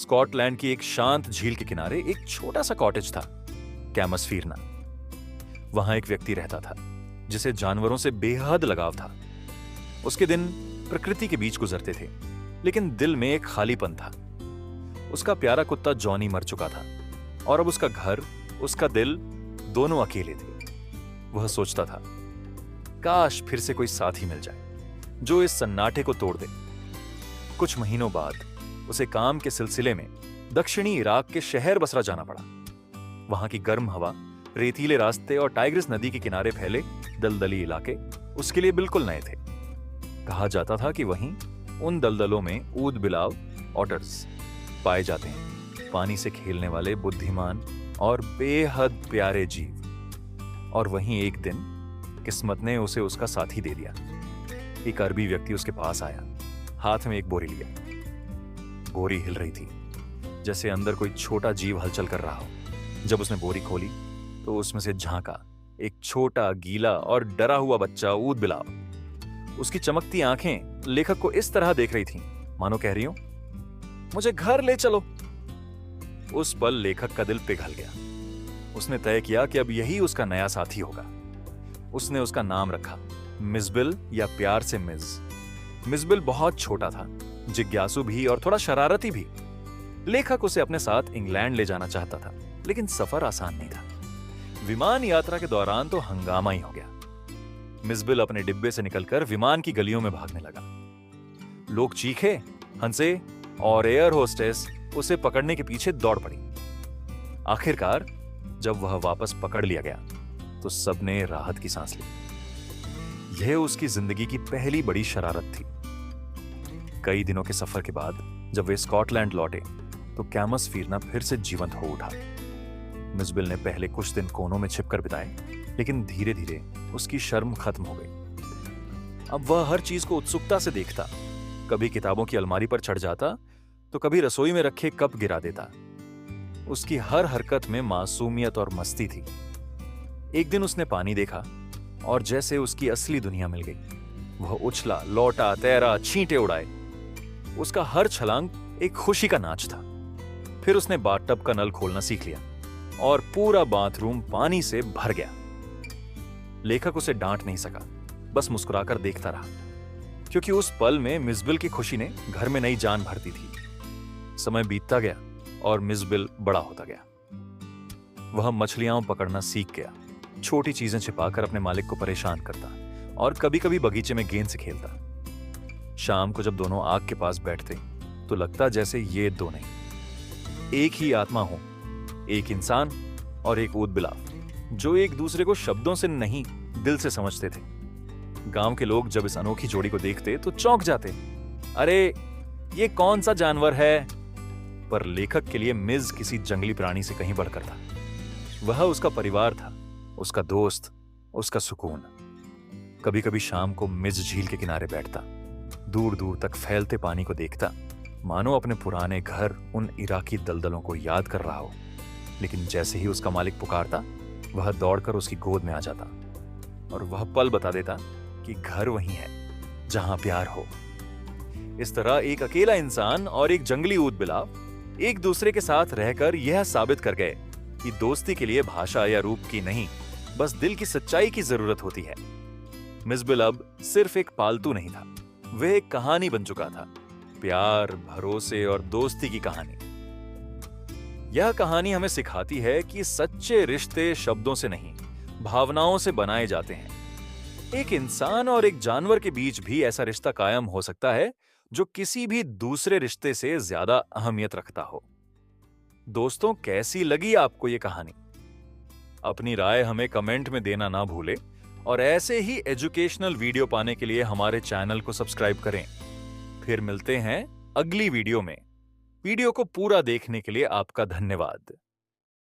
Scotland की एक शांत झील के किनारे एक छोटा सा कॉटेज था, कैमसफीरना। वहां एक व्यक्ति रहता था जिसे जानवरों से बेहद लगाव था। उसके दिन प्रकृति के बीच गुजरते थे, लेकिन दिल में एक खालीपन था। उसका प्यारा कुत्ता जॉनी मर चुका था और अब उसका घर, उसका दिल दोनों अकेले थे। वह सोचता था, काश फिर से कोई साथी मिल जाए जो इस सन्नाटे को तोड़ दे। कुछ महीनों बाद उसे काम के सिलसिले में दक्षिणी इराक के शहर बसरा जाना पड़ा। वहां की गर्म हवा, रेतीले रास्ते और टाइग्रिस नदी के किनारे फैले दलदली इलाके उसके लिए बिल्कुल नए थे। कहा जाता था कि वहीं उन दलदलों में ऊद बिलाव, ऑटर्स पाए जाते हैं, पानी से खेलने वाले बुद्धिमान और बेहद प्यारे जीव। और वहीं एक दिन किस्मत ने उसे उसका साथी दे दिया। एक अरबी व्यक्ति उसके पास आया, हाथ में एक बोरी लिया। बोरी हिल रही थी, जैसे अंदर कोई छोटा जीव हलचल कर रहा हो। जब उसने बोरी खोली तो उसमें से झांका एक छोटा, गीला और डरा हुआ बच्चा ऊद बिलाव। उसकी चमकती आंखें लेखक को इस तरह देख रही थीं, मानो कह रही हो, मुझे घर ले चलो। उस पल लेखक का दिल पिघल गया। उसने तय किया कि अब यही उसका नया साथी होगा। उसने उसका नाम रखा मिज़बिल, या प्यार से मिज। मिज़बिल बहुत छोटा था, जिज्ञासु भी और थोड़ा शरारती भी। लेखक उसे अपने साथ इंग्लैंड ले जाना चाहता था, लेकिन सफर आसान नहीं था। विमान यात्रा के दौरान तो हंगामा ही हो गया। मिज़बिल अपने डिब्बे से निकलकर विमान की गलियों में भागने लगा। लोग चीखे, हंसे और एयर होस्टेस उसे पकड़ने के पीछे दौड़ पड़ी। आखिरकार जब वह वापस पकड़ लिया गया तो सबने राहत की सांस ली। यह उसकी जिंदगी की पहली बड़ी शरारत थी। कई दिनों के सफर के बाद जब वे स्कॉटलैंड लौटे तो कैमसफीरना फिर से जीवंत हो उठा। मिज़बिल ने पहले कुछ दिन कोनों में छिपकर बिताए, लेकिन धीरे धीरे उसकी शर्म खत्म हो गई। अब वह हर चीज को उत्सुकता से देखता। कभी किताबों की अलमारी पर चढ़ जाता तो कभी रसोई में रखे कप गिरा देता। उसकी हर हरकत में मासूमियत और मस्ती थी। एक दिन उसने पानी देखा और जैसे उसकी असली दुनिया मिल गई। वह उछला, लौटा, तैरा, छींटे उड़ाए। उसका हर छलांग एक खुशी का नाच था। फिर उसने बाथटब का नल खोलना सीख लिया और पूरा बाथरूम पानी से भर गया। लेखक उसे डांट नहीं सका, बस मुस्कुराकर देखता रहा, क्योंकि उस पल में मिज़बिल की खुशी ने घर में नई जान भरती थी। समय बीतता गया और मिज़बिल बड़ा होता गया। वह मछलियां पकड़ना सीख गया, छोटी चीजें छिपाकर अपने मालिक को परेशान करता और कभी-कभी बगीचे में गेंद से खेलता। शाम को जब दोनों आग के पास बैठते तो लगता जैसे ये दो नहीं, एक ही आत्मा हो, एक इंसान और एक ऊद बिलाव, जो एक दूसरे को शब्दों से नहीं दिल से समझते थे। गांव के लोग जब इस अनोखी जोड़ी को देखते तो चौंक जाते, अरे ये कौन सा जानवर है? पर लेखक के लिए मिज किसी जंगली प्राणी से कहीं बढ़कर था। वह उसका परिवार था, उसका दोस्त, उसका सुकून। कभी कभी शाम को मिज झील के किनारे बैठता, दूर दूर तक फैलते पानी को देखता, मानो अपने पुराने घर, उन इराकी दलदलों को याद कर रहा हो। लेकिन जैसे ही उसका मालिक पुकारता, वह दौड़कर उसकी गोद में आ जाता और वह पल बता देता कि घर वहीं है जहां प्यार हो। इस तरह एक अकेला इंसान और एक जंगली ऊद बिलाव एक दूसरे के साथ रहकर यह साबित कर गए कि दोस्ती के लिए भाषा या रूप की नहीं, बस दिल की सच्चाई की जरूरत होती है। मिज़बिल अब सिर्फ एक पालतू नहीं था, वह एक कहानी बन चुका था, प्यार, भरोसे और दोस्ती की कहानी। यह कहानी हमें सिखाती है कि सच्चे रिश्ते शब्दों से नहीं, भावनाओं से बनाए जाते हैं। एक इंसान और एक जानवर के बीच भी ऐसा रिश्ता कायम हो सकता है जो किसी भी दूसरे रिश्ते से ज्यादा अहमियत रखता हो। दोस्तों, कैसी लगी आपको ये कहानी? अपनी राय हमें कमेंट में देना ना भूले और ऐसे ही एजुकेशनल वीडियो पाने के लिए हमारे चैनल को सब्सक्राइब करें। फिर मिलते हैं अगली वीडियो में। वीडियो को पूरा देखने के लिए आपका धन्यवाद।